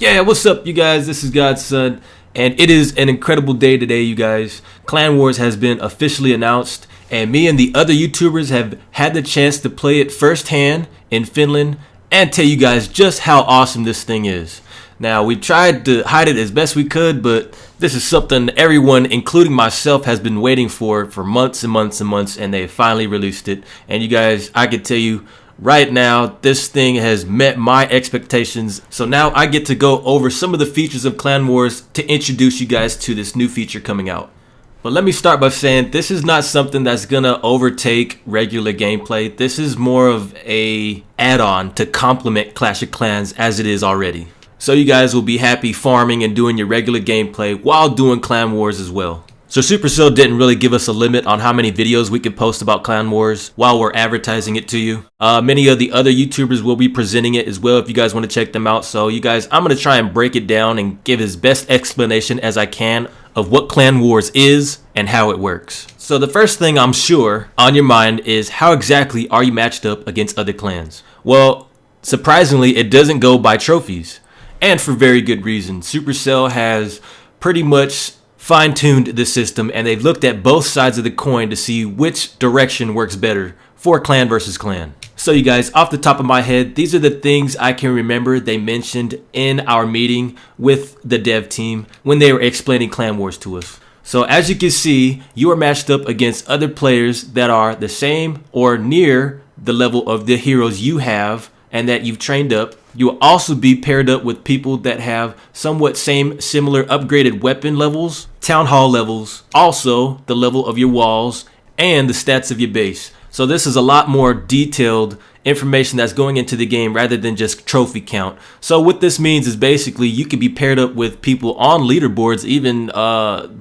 Yeah, what's up, you guys? This is Godson, and it is an incredible day today, you guys. Clan Wars has been officially announced, and me and the other YouTubers have had the chance to play it firsthand in Finland and tell you guys just how awesome this thing is. Now, we tried to hide it as best we could, but this is something everyone, including myself, has been waiting for months and months and months, and they finally released it. And you guys, I can tell you, right now, this thing has met my expectations. So now I get to go over some of the features of Clan Wars to introduce you guys to this new feature coming out. But let me start by saying this is not something that's gonna overtake regular gameplay. This is more of a add-on to complement Clash of Clans as it is already. So you guys will be happy farming and doing your regular gameplay while doing Clan Wars as well. So Supercell didn't really give us a limit on how many videos we could post about Clan Wars while we're advertising it to you. Many of the other YouTubers will be presenting it as well if you guys want to check them out. So you guys, I'm going to try and break it down and give as best explanation as I can of what Clan Wars is and how it works. So the first thing I'm sure on your mind is how exactly are you matched up against other clans? Well, surprisingly, it doesn't go by trophies, and for very good reason. Supercell has pretty much fine-tuned the system, and they've looked at both sides of the coin to see which direction works better for clan versus clan. So you guys, off the top of my head, these are the things I can remember they mentioned in our meeting with the dev team when they were explaining Clan Wars to us. So as you can see, you are matched up against other players that are the same or near the level of the heroes you have and that you've trained up. You will also be paired up with people that have somewhat similar upgraded weapon levels, town hall levels, also the level of your walls, and the stats of your base. So this is a lot more detailed information that's going into the game rather than just trophy count. So what this means is basically you can be paired up with people on leaderboards, even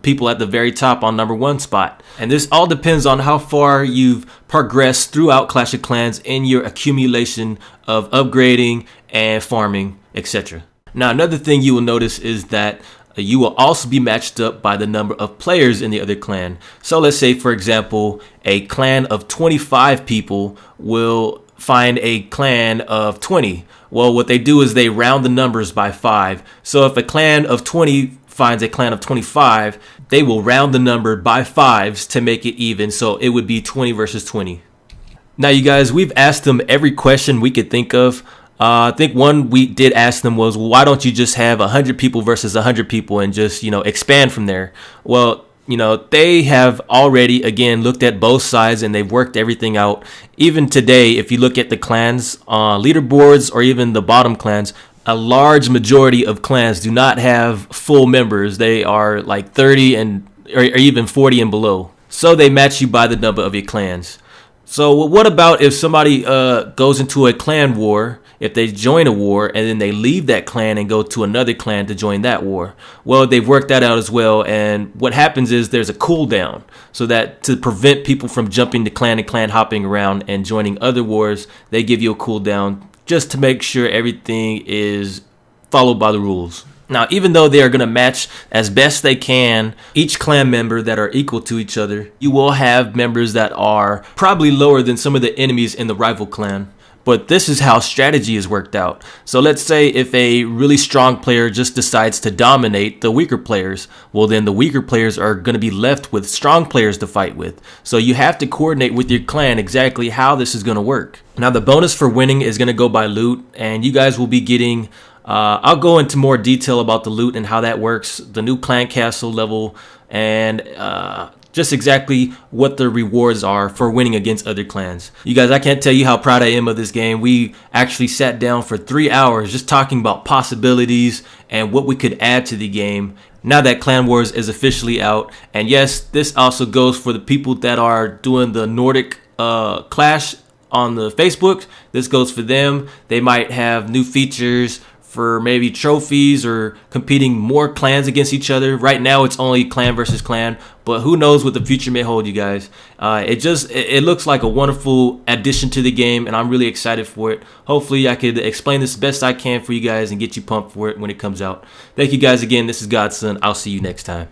people at the very top on #1 spot. And this all depends on how far you've progressed throughout Clash of Clans in your accumulation of upgrading and farming, etc. Now, another thing you will notice is that you will also be matched up by the number of players in the other clan. So let's say, for example, a clan of 25 people will find a clan of 20. Well, what they do is they round the numbers by 5. So if a clan of 20 finds a clan of 25, they will round the number by 5s to make it even. So it would be 20 versus 20. Now, you guys, we've asked them every question we could think of. I think one we did ask them was, well, why don't you just have 100 people versus 100 people and just, expand from there? Well, they have already, again, looked at both sides and they've worked everything out. Even today, if you look at the clans leaderboards or even the bottom clans, a large majority of clans do not have full members. They are like 30 or even 40 and below. So they match you by the number of your clans. So what about if somebody goes into a clan war, if they join a war and then they leave that clan and go to another clan to join that war? Well, they've worked that out as well. And what happens is there's a cooldown so that to prevent people from jumping to clan and clan hopping around and joining other wars, they give you a cooldown just to make sure everything is followed by the rules. Now, even though they are going to match as best they can each clan member that are equal to each other, you will have members that are probably lower than some of the enemies in the rival clan. But this is how strategy is worked out. So let's say if a really strong player just decides to dominate the weaker players, well, then the weaker players are going to be left with strong players to fight with. So you have to coordinate with your clan exactly how this is going to work. Now, the bonus for winning is going to go by loot, and you guys will be getting I'll go into more detail about the loot and how that works, the new clan castle level, and just exactly what the rewards are for winning against other clans. You guys, I can't tell you how proud I am of this game. We actually sat down for 3 hours just talking about possibilities and what we could add to the game now that Clan Wars is officially out. And yes, this also goes for the people that are doing the Nordic Clash on the Facebook. This goes for them. They might have new features for maybe trophies or competing more clans against each other. Right now it's only clan versus clan, but who knows what the future may hold, you guys. It looks like a wonderful addition to the game, and I'm really excited for it. Hopefully I could explain this best I can for you guys and get you pumped for it when it comes out. Thank you guys again. This is Godson. I'll see you next time.